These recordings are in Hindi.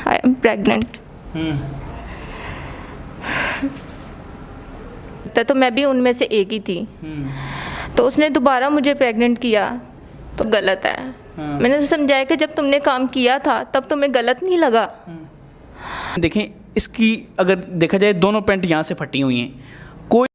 I am pregnant. तो मैं भी उनमें से एक ही थी। तो उसने दोबारा मुझे प्रेग्नेंट किया तो गलत है। मैंने उसे समझाया कि जब तुमने काम किया था तब तुम्हें गलत नहीं लगा। देखें, इसकी अगर देखा जाए दोनों पैंट यहाँ से फटी हुई हैं। कोई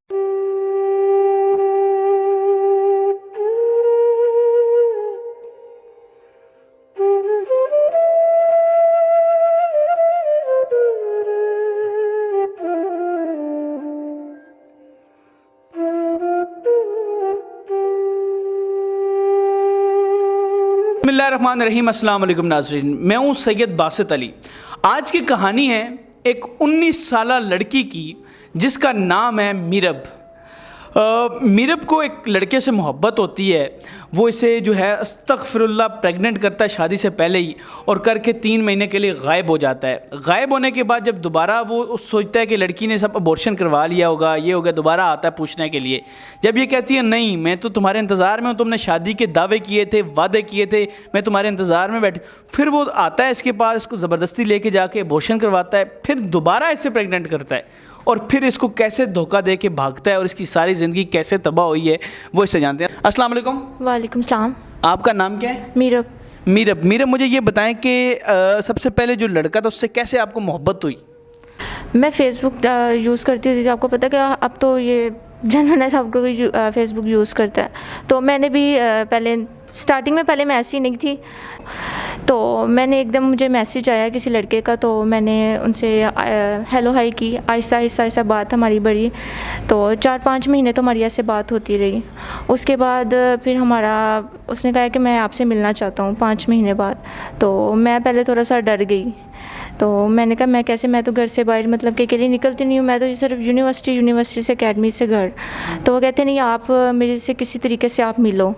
बिस्मिल्लाहिर्रहमानिर्रहीम, अस्सलाम वालेकुम नाज़रीन, मैं हूँ सैयद बासित अली। आज की कहानी है एक 19 साला लड़की की जिसका नाम है मीरब। मीरब को एक लड़के से मोहब्बत होती है। वो इसे जो है अस्तगफिरुल्लाह प्रेग्नेंट करता है शादी से पहले ही, और करके 3 महीने के लिए गायब हो जाता है। गायब होने के बाद जब दोबारा वो सोचता है कि लड़की ने सब अबॉर्शन करवा लिया होगा, ये हो गया, दोबारा आता है पूछने के लिए। जब ये कहती है नहीं, मैं तो तुम्हारे इंतज़ार में हूँ, तुमने शादी के दावे किए थे, वादे किए थे, मैं तुम्हारे इंतज़ार में बैठी। फिर वो आता है इसके पास, इसको ज़बरदस्ती लेके जाके अबॉर्शन करवाता है, फिर दोबारा इसे प्रेग्नेंट करता है, और फिर इसको कैसे धोखा दे के भागता है और इसकी सारी ज़िंदगी कैसे तबाह हुई है वो इससे जानते हैं। अस्सलाम वालेकुम। वालेकुम सलाम। आपका नाम क्या है? मीरब। मीरब, मुझे ये बताएं कि सबसे पहले जो लड़का था उससे कैसे आपको मोहब्बत हुई? मैं फ़ेसबुक यूज़ करती थी। आपको पता है कि अब तो ये जनरल है, सब कोई फ़ेसबुक यूज़ करता है। तो मैंने भी पहले स्टार्टिंग में पहले मैं ऐसी नहीं थी। तो मैंने एकदम मुझे मैसेज आया किसी लड़के का, तो मैंने उनसे हेलो हाई की। आहिस्ता आहिस्ता बात हमारी बढ़ी। तो 4-5 महीने तो हमारी ऐसे बात होती रही। उसके बाद फिर उसने कहा कि मैं आपसे मिलना चाहता हूँ 5 महीने बाद। तो मैं पहले थोड़ा सा डर गई। तो मैंने कहा मैं तो घर से बाहर मतलब कि अकेले निकलती नहीं हूँ, मैं तो सिर्फ यूनिवर्सिटी से अकेडमी से घर। तो वो कहते नहीं, आप मेरे से किसी तरीके से आप मिलो।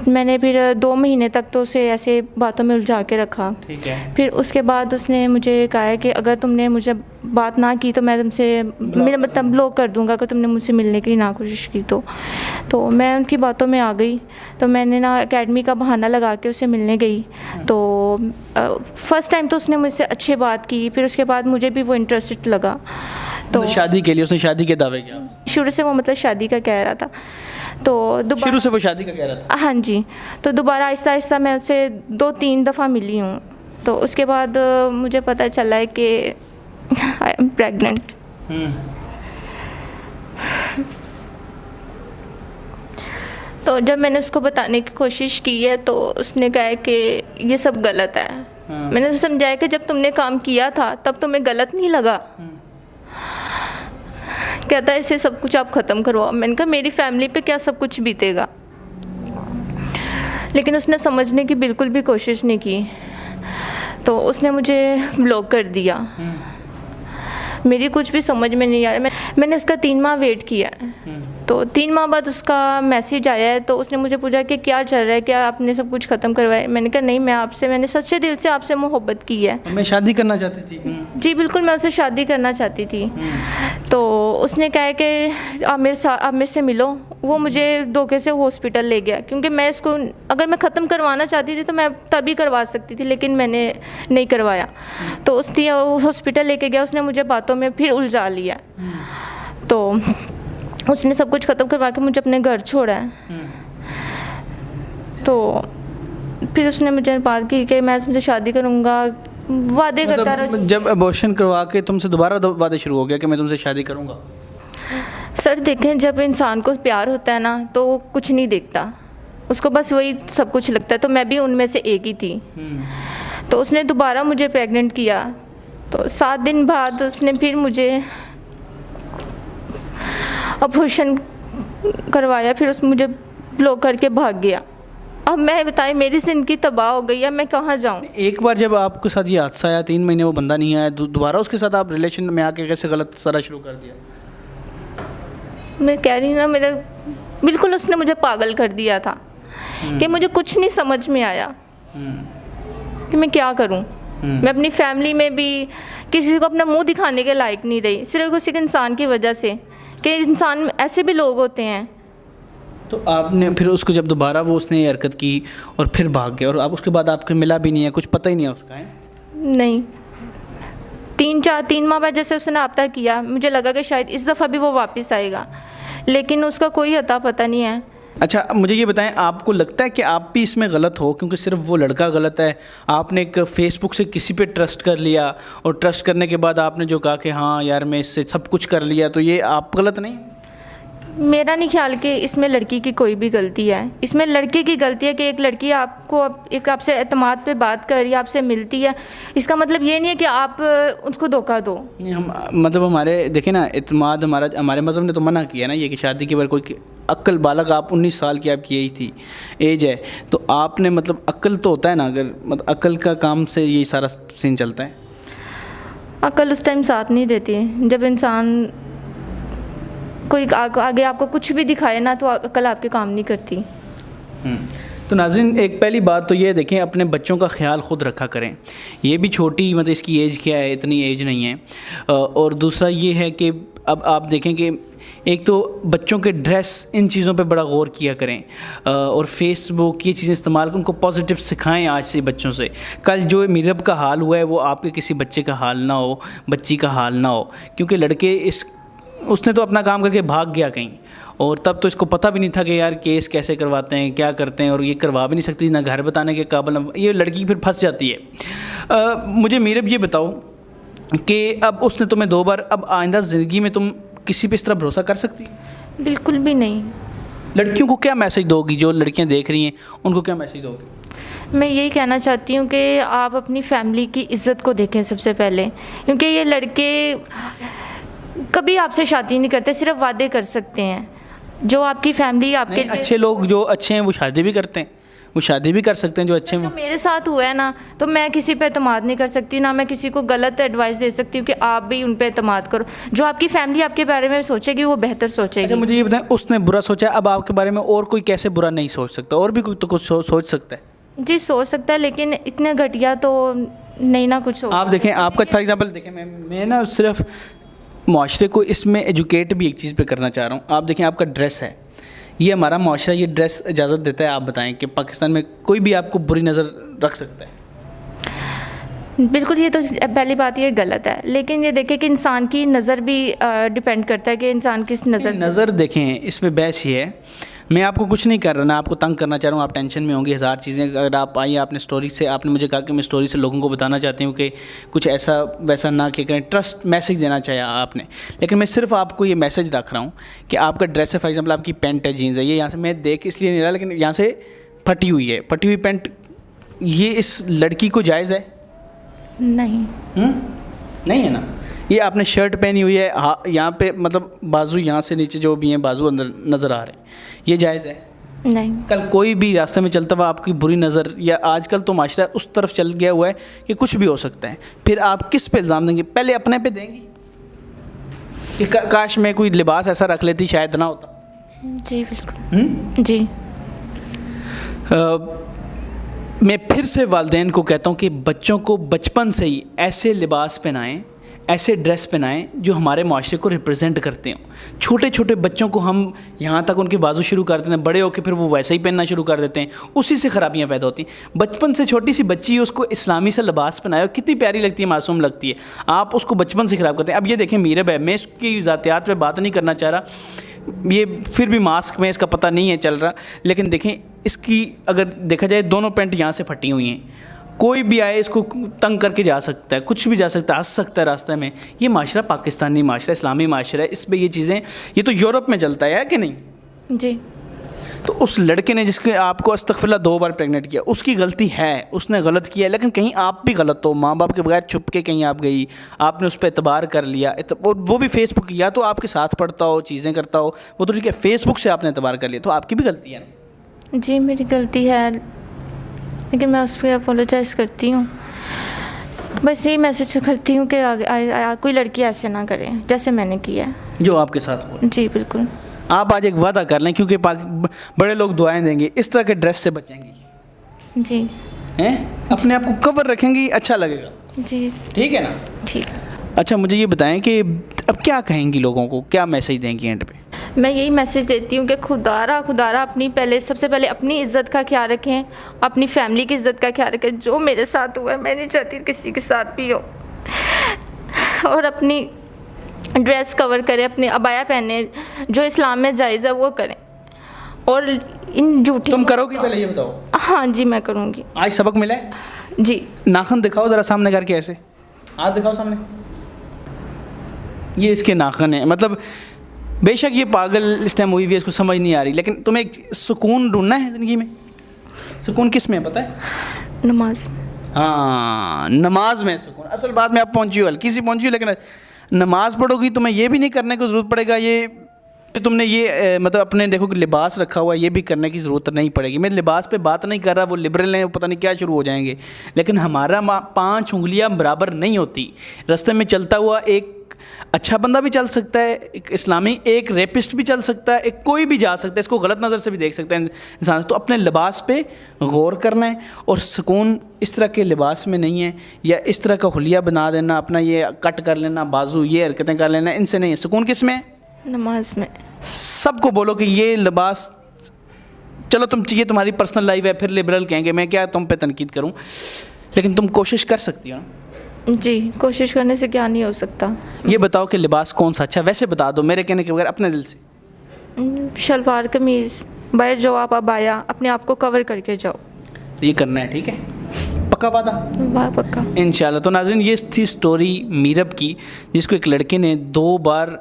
मैंने फिर 2 महीने तक तो उसे ऐसे बातों में उलझा के रखा। ठीक है। फिर उसके बाद उसने मुझे कहा है कि अगर तुमने मुझे बात ना की तो मैं तुमसे मेरा मतलब ब्लॉक कर दूंगा अगर तुमने मुझसे मिलने की ना कोशिश की तो मैं उनकी बातों में आ गई। तो मैंने ना अकेडमी का बहाना लगा के उससे मिलने गई। तो फर्स्ट टाइम तो उसने मुझसे अच्छी बात की, फिर उसके बाद मुझे भी वो इंटरेस्टेड लगा। तो शादी के लिए उसने शादी के दावे किया? शुरू से वो मतलब शादी का कह रहा था। तो शुरू से वो शादी का कह रहा था? हाँ जी। तो दोबारा आहिस्ता आहिस्ता मैं उससे 2-3 दफ़ा मिली हूँ। तो उसके बाद मुझे पता चला है कि आई एम प्रेग्नेंट। तो जब मैंने उसको बताने की कोशिश की है तो उसने कहा है कि ये सब गलत है। मैंने उसे समझाया कि जब तुमने काम किया था तब तुम्हें गलत नहीं लगा। कहता है इसे सब कुछ आप ख़त्म करवाओ। मैंने कहा मेरी फैमिली पे क्या सब कुछ बीतेगा। लेकिन उसने समझने की बिल्कुल भी कोशिश नहीं की। तो उसने मुझे ब्लॉक कर दिया। मेरी कुछ भी समझ में नहीं आ रहा। मैंने उसका 3 माह वेट किया। तो 3 माह बाद उसका मैसेज आया है। तो उसने मुझे पूछा कि क्या चल रहा है, क्या आपने सब कुछ ख़त्म करवाया? मैंने कहा नहीं, मैंने सच्चे दिल से आपसे मोहब्बत की है। मैं शादी करना चाहती थी। जी बिल्कुल, मैं उससे शादी करना चाहती थी। तो उसने कहा कि आप मेरे से मिलो। वो मुझे धोखे से हॉस्पिटल ले गया, क्योंकि मैं इसको अगर मैं ख़त्म करवाना चाहती थी तो मैं तभी करवा सकती थी, लेकिन मैंने नहीं करवाया। तो उसने हॉस्पिटल लेके गया। उसने मुझे बातों में फिर उलझा लिया। तो उसने सब कुछ ख़त्म करवा के मुझे अपने घर छोड़ा है। तो फिर उसने मुझे बात की कि मैं तुमसे शादी करूँगा, वादे करता रहा। जब अबॉर्शन करवा के तुमसे दोबारा वादे शुरू हो गया कि मैं तुमसे शादी करूँगा? सर देखें, जब इंसान को प्यार होता है ना तो वो कुछ नहीं देखता, उसको बस वही सब कुछ लगता है। तो मैं भी उनमें से एक ही थी। तो उसने दोबारा मुझे प्रेग्नेंट किया। तो 7 दिन बाद उसने फिर मुझे अबॉर्शन करवाया। फिर मुझे ब्लॉक करके भाग गया। अब मैं बताएं, मेरी ज़िंदगी तबाह हो गई है, मैं कहाँ जाऊँ? एक बार जब आपके साथ ये हादसा आया, 3 महीने वो बंदा नहीं आया, दोबारा उसके साथ आप रिलेशन में आके कैसे गलत सारा शुरू कर दिया? मैं कह रही ना, मेरा बिल्कुल उसने मुझे पागल कर दिया था कि मुझे कुछ नहीं समझ में आया कि मैं क्या करूं। मैं अपनी फैमिली में भी किसी को अपना मुंह दिखाने के लायक नहीं रही, सिर्फ उसी इंसान की वजह से कि इंसान ऐसे भी लोग होते हैं। तो आपने फिर उसको जब दोबारा वो उसने हरकत की और फिर भाग गया, और आप उसके बाद आपके मिला भी नहीं है, कुछ पता ही नहीं है उसका? है नहीं। 3 माह बाद जैसे उसने रब्ता किया, मुझे लगा कि शायद इस दफ़ा भी वो वापस आएगा, लेकिन उसका कोई अता पता नहीं है। अच्छा, मुझे ये बताएं, आपको लगता है कि आप भी इसमें गलत हो, क्योंकि सिर्फ वो लड़का गलत है? आपने एक फेसबुक से किसी पे ट्रस्ट कर लिया और ट्रस्ट करने के बाद आपने जो कहा कि हाँ यार मैं इससे सब कुछ कर लिया, तो ये आप गलत नहीं? मेरा नहीं ख्याल कि इसमें लड़की की कोई भी गलती है। इसमें लड़के की गलती है कि एक लड़की आपको एक आपसे एतमाद पे बात कर रही है, आपसे मिलती है, इसका मतलब ये नहीं है कि आप उसको धोखा दो। नहीं, हम मतलब हमारे देखें ना, एतमाद हमारे मज़हब ने तो मना किया ना ये कि शादी के बाद कोई अक्ल बालग, आप 19 साल की आपकी एज थी, एज है, तो आपने मतलब अक्ल तो होता है ना, अगर मतलब अक्ल का काम से यही सारा सीन चलता है। अक्ल उस टाइम साथ नहीं देती, जब इंसान कोई आगे आपको कुछ भी दिखाए ना तो अक्ल आपके काम नहीं करती। तो नाज़रीन, एक पहली बात तो ये देखें, अपने बच्चों का ख्याल ख़ुद रखा करें। ये भी छोटी, मतलब इसकी एज क्या है, इतनी एज नहीं है। और दूसरा ये है कि अब आप देखें कि एक तो बच्चों के ड्रेस, इन चीज़ों पे बड़ा गौर किया करें, और फेसबुक ये चीज़ें इस्तेमाल कर उनको पॉजिटिव सिखाएं आज से बच्चों से। कल जो मीरब का हाल हुआ है वो आपके किसी बच्चे का हाल ना हो, बच्ची का हाल ना हो, क्योंकि लड़के उसने तो अपना काम करके भाग गया कहीं, और तब तो इसको पता भी नहीं था कि यार केस कैसे करवाते हैं, क्या करते हैं, और ये करवा भी नहीं सकती, ना घर बताने के काबिल, ये लड़की फिर फंस जाती है। मुझे मीरब ये बताओ कि अब उसने तुम्हें 2 बार, अब आइंदा ज़िंदगी में तुम किसी पे इस तरह भरोसा कर सकती? बिल्कुल भी नहीं। लड़कियों को क्या मैसेज दोगी, जो लड़कियां देख रही हैं उनको क्या मैसेज दोगी? मैं यही कहना चाहती हूँ कि आप अपनी फैमिली की इज़्ज़त को देखें सबसे पहले, क्योंकि ये लड़के कभी आपसे शादी नहीं करते, सिर्फ वादे कर सकते हैं। जो आपकी फैमिली आपके अच्छे लोग जो अच्छे हैं वो शादी भी करते हैं, वो शादी भी कर सकते हैं जो अच्छे हैं। जो मेरे साथ हुआ है ना, तो मैं किसी पे एतमाद नहीं कर सकती, ना मैं किसी को गलत एडवाइस दे सकती हूँ कि आप भी उन पे एतमाद करो। जो आपकी फैमिली आपके बारे में सोचेगी वो बेहतर सोचेगी। अच्छा, मुझे ये बताएं, उसने बुरा सोचा, अब आपके बारे में और कोई कैसे बुरा नहीं सोच सकता? और भी कोई तो कुछ सोच सकता है। जी सोच सकता है, लेकिन इतने घटिया तो नहीं ना कुछ हो। आप देखें, आपका फॉर एग्जांपल देखें, मैं ना सिर्फ माशरे को इसमें एजुकेट भी एक चीज़ पे करना चाह रहा हूँ। आप देखें, आपका ड्रेस है, ये हमारा माशरा, ये ड्रेस इजाज़त देता है, आप बताएं कि पाकिस्तान में कोई भी आपको बुरी नज़र रख सकता है? बिल्कुल, ये तो पहली बात ये गलत है, लेकिन ये देखें कि इंसान की नज़र भी डिपेंड करता है कि इंसान किस नज़र देखें, इसमें बहस ये है। मैं आपको कुछ नहीं कर रहा, ना आपको तंग करना चाह रहा हूँ, आप टेंशन में होंगे, 1000 चीज़ें। अगर आप आइए, आपने स्टोरी से, आपने मुझे कहा कि मैं स्टोरी से लोगों को बताना चाहती हूँ कि कुछ ऐसा वैसा ना कि करें, ट्रस्ट मैसेज देना चाहिए आपने। लेकिन मैं सिर्फ आपको ये मैसेज रख रहा हूँ कि आपका ड्रेस है, फॉर एग्जाम्पल आपकी पैंट है, जीन्स है, ये यहाँ से मैं देख इसलिए नहीं रहा, लेकिन यहाँ से फटी हुई है, फटी हुई पैंट, ये इस लड़की को जायज़ है? नहीं। नहीं है ना। ये आपने शर्ट पहनी हुई है, हाँ, यहाँ पे मतलब बाजू यहाँ से नीचे जो भी हैं बाजू अंदर नज़र आ रहे हैं, ये जायज़ है? नहीं। कल कोई भी रास्ते में चलता हुआ आपकी बुरी नज़र, या आजकल तो माशरा उस तरफ चल गया हुआ है कि कुछ भी हो सकता है, फिर आप किस पे इल्ज़ाम देंगे? पहले अपने पे देंगी कि काश मैं कोई लिबास ऐसा रख लेती, शायद ना होता। जी बिल्कुल। जी। मैं फिर से वालिदैन को कहता हूँ कि बच्चों को बचपन से ही ऐसे लिबास पहनाएं, ऐसे ड्रेस पहनाएं जो हमारे माशरे को रिप्रेजेंट करते हों। छोटे छोटे बच्चों को हम यहाँ तक उनके बाजू शुरू कर देते हैं, बड़े होकर फिर वो वैसे ही पहनना शुरू कर देते हैं, उसी से ख़राबियाँ पैदा होती हैं। बचपन से छोटी सी बच्ची है, उसको इस्लामी सा लिबास पहनाए, कितनी प्यारी लगती है, मासूम लगती है, आप उसको बचपन से ख़राब करते हैं। अब ये देखें, मीरब है, मैं इसकी ज़ातियात पे बात नहीं करना चाह रहा, ये फिर भी मास्क में इसका पता नहीं है चल रहा, लेकिन देखें इसकी अगर देखा जाए दोनों पैंट यहाँ से फटी हुई हैं, कोई भी आए इसको तंग करके जा सकता है, कुछ भी जा सकता है, हंस सकता है रास्ते में। ये माशरा पाकिस्तानी माशरा, इस्लामी माशरा है, इस पर ये चीज़ें, ये तो यूरोप में चलता है कि नहीं? जी। तो उस लड़के ने जिसके आपको अस्तगफिरुल्लाह 2 बार प्रेग्नेंट किया, उसकी गलती है, उसने गलत किया, लेकिन कहीं आप भी गलत हो, माँ बाप के बगैर छुप के कहीं आप गई, आपने उस पर एतबार कर लिया, वो भी फेसबुक, या तो आपके साथ पढ़ता हो, चीज़ें करता हो, वो तो ठीक है, फेसबुक से आपने एतबार कर लिया, तो आपकी भी गलती है ना? जी मेरी गलती है, लेकिन मैं उस पर अपोलोजाइज़ करती हूँ। बस यही मैसेज करती हूँ कि आगे कोई लड़की ऐसे ना करे जैसे मैंने किया है, जो आपके साथ हुआ। जी बिल्कुल। आप आज एक वादा कर लें, क्योंकि बड़े लोग दुआएं देंगे, इस तरह के ड्रेस से बचेंगी, जी हैं, अपने आप को कवर रखेंगी, अच्छा लगेगा, जी ठीक है ना? ठीक। अच्छा, मुझे ये बताएं कि अब क्या कहेंगी लोगों को, क्या मैसेज देंगी एंड पे? मैं यही मैसेज देती हूँ कि खुदारा अपनी सबसे पहले अपनी इज़्ज़त का ख्याल रखें, अपनी फैमिली की इज़्ज़त का ख्याल रखें। जो मेरे साथ हुआ है, मैं नहीं चाहती किसी के साथ भी हो। और अपनी ड्रेस कवर करें, अपनी अबाया पहने, जो इस्लाम में जायज़ है वो करें। और इन झूठी तुम करोगी पहले ये बताओ? हाँ जी, मैं करूँगी। आज सबक मिला है? जी। नाखून दिखाओ ज़रा सामने करके, ऐसे हाथ दिखाओ सामने। ये इसके नाखून है, मतलब बेशक ये पागल इस टाइम हुई हुई है, इसको समझ नहीं आ रही, लेकिन तुम्हें एक सुकून ढूंढना है ज़िंदगी में। सुकून किस में है पता है? नमाज। हाँ, नमाज में सुकून। असल बात में आप पहुंची हो, हल्की सी पहुंची हो, लेकिन नमाज पढ़ोगी तुम्हें ये भी नहीं करने की ज़रूरत पड़ेगा, ये तुमने ये मतलब अपने देखो कि लिबास रखा हुआ है, ये भी करने की ज़रूरत नहीं पड़ेगी। मैं लिबास पे बात नहीं कर रहा, वो लिबरल हैं, वो पता नहीं क्या शुरू हो जाएंगे, लेकिन हमारा 5 उंगलियां बराबर नहीं होती। रास्ते में चलता हुआ एक अच्छा बंदा भी चल सकता है, एक इस्लामी, एक रेपिस्ट भी चल सकता है, एक कोई भी जा सकता है, इसको गलत नज़र से भी देख सकता है इंसान। तो अपने लिबास पे गौर करना है, और सुकून इस तरह के लिबास में नहीं है, या इस तरह का हुलिया बना देना, अपना ये कट कर लेना, बाजू ये हरकतें कर लेना, इनसे नहीं है। सुकून किस में है? नमाज में। सबको बोलो कि ये लिबास, चलो तुम, ये तुम्हारी पर्सनल लाइफ है, फिर लिबरल कहेंगे, मैं क्या तुम पे तनकीद करूं, लेकिन तुम कोशिश कर सकती हो ना। जी, कोशिश करने से क्या नहीं हो सकता। ये बताओ कि लिबास कौन सा अच्छा, वैसे बता दो मेरे कहने के बगैर, अपने दिल से। शलवार कमीज़, बाहर जाओ आप अबाया, अपने आप को कवर करके जाओ। ये करना है, ठीक है? पक्का वादा? वाह, पक्का इंशाल्लाह। तो नाज़रीन, ये थी स्टोरी मीरब की, जिसको एक लड़के ने 2 बार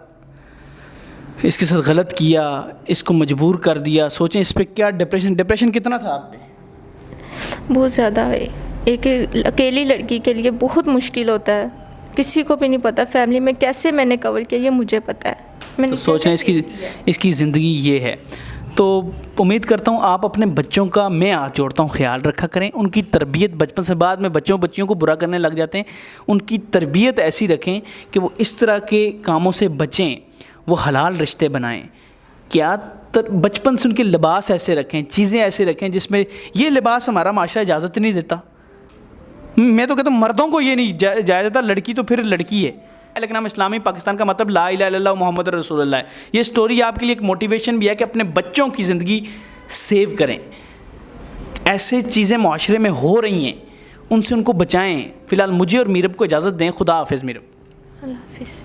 इसके साथ गलत किया, इसको मजबूर कर दिया। सोचें इस पर क्या डिप्रेशन कितना था आप पे? बहुत ज़्यादा है। एक अकेली लड़की के लिए बहुत मुश्किल होता है, किसी को भी नहीं पता फैमिली में कैसे मैंने कवर किया, ये मुझे पता है। मैंने तो सोचें इसकी ज़िंदगी ये है। तो उम्मीद करता हूँ आप अपने बच्चों का, मैं हाथ जोड़ता हूँ, ख्याल रखा करें, उनकी तरबियत बचपन से। बाद में बच्चियों को बुरा करने लग जाते हैं, उनकी तरबियत ऐसी रखें कि वो इस तरह के कामों से बचें, वो हलाल रिश्ते बनाएं। क्या बचपन से उनके लिबास ऐसे रखें, चीज़ें ऐसे रखें जिसमें ये लिबास हमारा माशरा इजाज़त नहीं देता। मैं तो कहता हूँ मर्दों को ये नहीं जायज़ देता, लड़की तो फिर लड़की है। लेकिन हम इस्लामी पाकिस्तान का मतलब ला इलाहा इल्लल्लाह मुहम्मद रसूलुल्लाह है। ये स्टोरी आपके लिए एक मोटिवेशन भी है कि अपने बच्चों की ज़िंदगी सेव करें। ऐसे चीज़ें माशरे में हो रही हैं, उनसे उनको बचाएं। फ़िलहाल मुझे और मीरब को इजाज़त दें। खुदा हाफिज़ मीरब। अल्लाह हाफिज़।